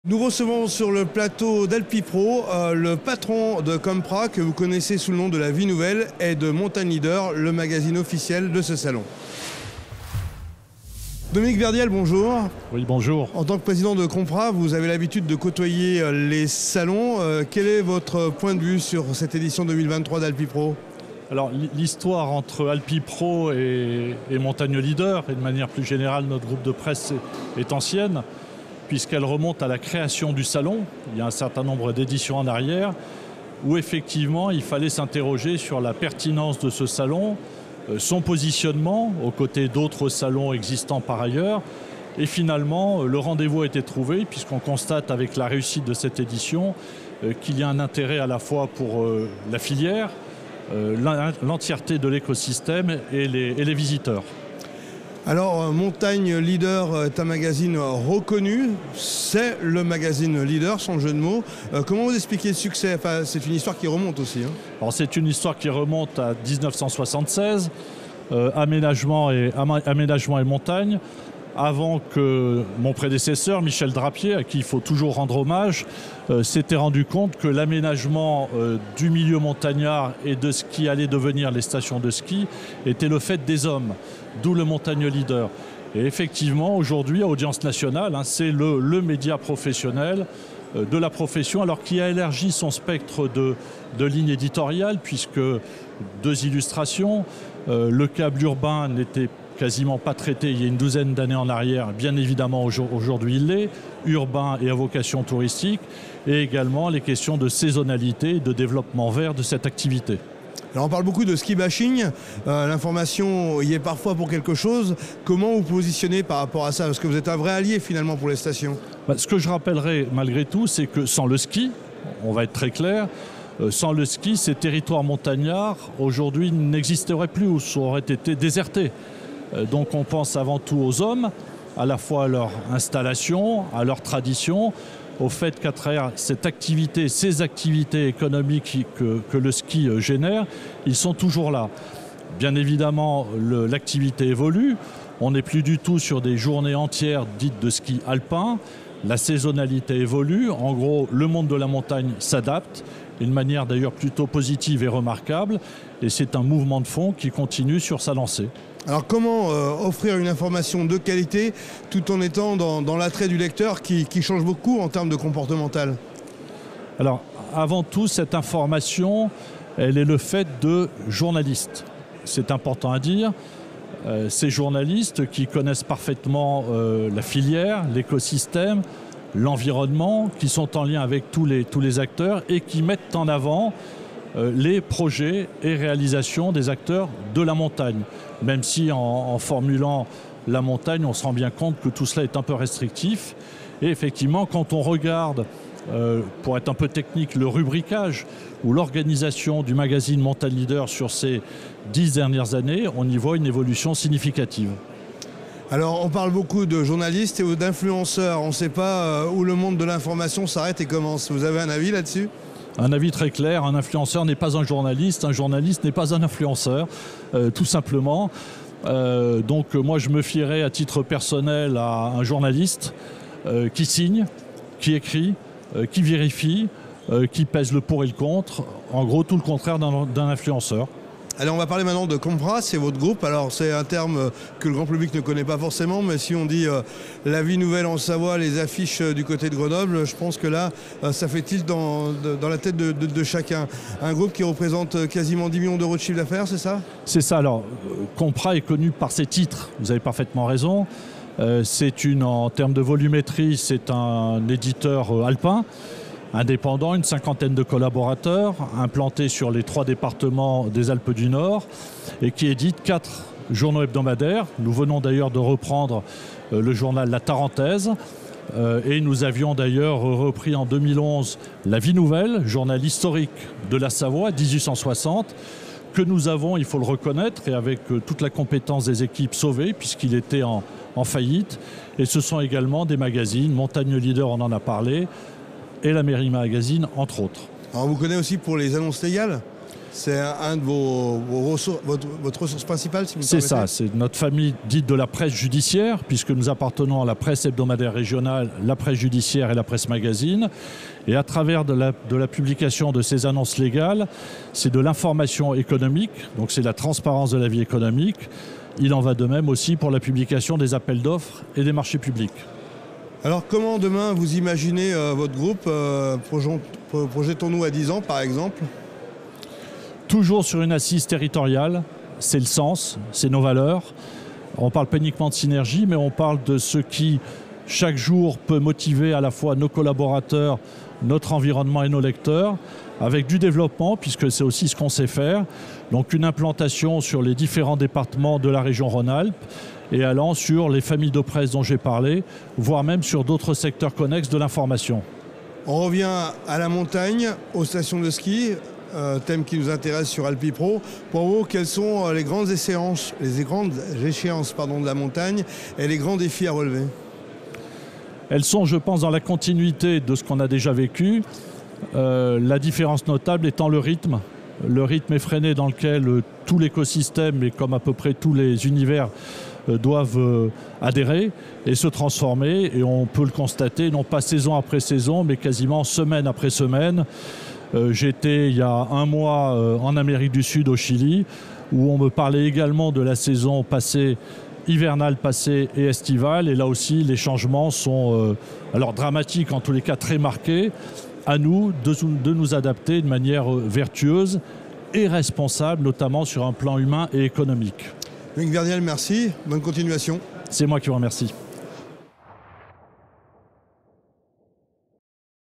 Nous recevons sur le plateau d'Alpipro le patron de Compra que vous connaissez sous le nom de La Vie Nouvelle et de Montagne Leader, le magazine officiel de ce salon. Dominique Verdiel, bonjour. Oui, bonjour. En tant que président de Compra, vous avez l'habitude de côtoyer les salons. Quel est votre point de vue sur cette édition 2023 d'Alpipro ? Alors, l'histoire entre Alpipro et Montagne Leader, et de manière plus générale, notre groupe de presse est ancienne, puisqu'elle remonte à la création du salon. Il y a un certain nombre d'éditions en arrière, où effectivement, il fallait s'interroger sur la pertinence de ce salon, son positionnement aux côtés d'autres salons existants par ailleurs. Et finalement, le rendez-vous a été trouvé, puisqu'on constate avec la réussite de cette édition qu'il y a un intérêt à la fois pour la filière, l'entièreté de l'écosystème et les visiteurs. Alors, Montagne Leader est un magazine reconnu, c'est le magazine leader, sans jeu de mots. Comment vous expliquez le succès ? Enfin, c'est une histoire qui remonte aussi. Alors, c'est une histoire qui remonte à 1976, aménagement et montagne, avant que mon prédécesseur, Michel Drapier, à qui il faut toujours rendre hommage, s'était rendu compte que l'aménagement du milieu montagnard et de ce qui allait devenir les stations de ski était le fait des hommes, d'où le Montagne Leader. Et effectivement, aujourd'hui, à audience nationale, c'est le média professionnel de la profession, alors qui a élargi son spectre de lignes éditoriales, puisque deux illustrations, le câble urbain n'était quasiment pas traité il y a une douzaine d'années en arrière. Bien évidemment, aujourd'hui il l'est, urbain et à vocation touristique, et également les questions de saisonnalité et de développement vert de cette activité. Alors on parle beaucoup de ski bashing, l'information y est parfois pour quelque chose. Comment vous positionnez par rapport à ça ? Parce que vous êtes un vrai allié finalement pour les stations. Ce que je rappellerai malgré tout, c'est que sans le ski, on va être très clair, sans le ski, ces territoires montagnards aujourd'hui n'existeraient plus ou auraient été désertés. Donc on pense avant tout aux hommes, à la fois à leur installation, à leur tradition, au fait qu'à travers cette activité, ces activités économiques que le ski génère, ils sont toujours là. Bien évidemment, l'activité évolue. On n'est plus du tout sur des journées entières dites de ski alpin. La saisonnalité évolue. En gros, le monde de la montagne s'adapte d'une manière d'ailleurs plutôt positive et remarquable. Et c'est un mouvement de fond qui continue sur sa lancée. Alors comment offrir une information de qualité tout en étant dans l'attrait du lecteur qui change beaucoup en termes de comportemental ? Alors avant tout, cette information, elle est le fait de journalistes. C'est important à dire. Ces journalistes qui connaissent parfaitement la filière, l'écosystème, l'environnement, qui sont en lien avec tous les acteurs et qui mettent en avant les projets et réalisations des acteurs de la montagne. Même si en formulant la montagne, on se rend bien compte que tout cela est un peu restrictif. Et effectivement, quand on regarde, pour être un peu technique, le rubricage ou l'organisation du magazine Montagne Leader sur ces 10 dernières années, on y voit une évolution significative. Alors, on parle beaucoup de journalistes et d'influenceurs. On ne sait pas où le monde de l'information s'arrête et commence. Vous avez un avis là-dessus ? Un avis très clair, un influenceur n'est pas un journaliste n'est pas un influenceur, tout simplement. Donc moi je me fierais à titre personnel à un journaliste qui signe, qui écrit, qui vérifie, qui pèse le pour et le contre. En gros, tout le contraire d'un influenceur. Alors on va parler maintenant de Compra, c'est votre groupe. Alors c'est un terme que le grand public ne connaît pas forcément, mais si on dit La Vie Nouvelle en Savoie, les affiches du côté de Grenoble, je pense que là, ça fait tilt dans la tête de chacun. Un groupe qui représente quasiment 10 millions d'euros de chiffre d'affaires, c'est ça ? C'est ça. Alors, Compra est connu par ses titres, vous avez parfaitement raison. En termes de volumétrie, c'est un éditeur alpin, indépendant, une cinquantaine de collaborateurs, implantés sur les 3 départements des Alpes du Nord et qui édite 4 journaux hebdomadaires. Nous venons d'ailleurs de reprendre le journal La Tarentaise et nous avions d'ailleurs repris en 2011 La Vie Nouvelle, journal historique de la Savoie, 1860, que nous avons, il faut le reconnaître, et avec toute la compétence des équipes sauvées, puisqu'il était en faillite. Et ce sont également des magazines, Montagne Leader, on en a parlé, et la Mairie Magazine, entre autres. Alors, on vous connaît aussi pour les annonces légales ? C'est un de vos ressources, votre ressource principale, si vous me C'est permettez. ça, c'est notre famille dite de la presse judiciaire, puisque nous appartenons à la presse hebdomadaire régionale, la presse judiciaire et la presse magazine. Et à travers de la publication de ces annonces légales, c'est de l'information économique, donc c'est la transparence de la vie économique. Il en va de même aussi pour la publication des appels d'offres et des marchés publics. Alors comment demain vous imaginez votre groupe projetons-nous à 10 ans par exemple. Toujours sur une assise territoriale, c'est le sens, c'est nos valeurs. On parle pas uniquement de synergie, mais on parle de ce qui, chaque jour, peut motiver à la fois nos collaborateurs, notre environnement et nos lecteurs, avec du développement, puisque c'est aussi ce qu'on sait faire. Donc une implantation sur les différents départements de la région Rhône-Alpes et allant sur les familles de presse dont j'ai parlé, voire même sur d'autres secteurs connexes de l'information. On revient à la montagne, aux stations de ski, thème qui nous intéresse sur Alpipro. Pour vous, quelles sont les grandes échéances, de la montagne et les grands défis à relever? Elles sont, je pense, dans la continuité de ce qu'on a déjà vécu. La différence notable étant le rythme effréné dans lequel tout l'écosystème, et comme à peu près tous les univers, doivent adhérer et se transformer. Et on peut le constater, non pas saison après saison, mais quasiment semaine après semaine. J'étais il y a un mois en Amérique du Sud, au Chili, où on me parlait également de la saison passée, hivernale passée et estivale. Et là aussi, les changements sont alors dramatiques, en tous les cas très marqués. À nous de nous adapter de manière vertueuse et responsable, notamment sur un plan humain et économique. Loïc Verniel, merci. Bonne continuation. C'est moi qui vous remercie.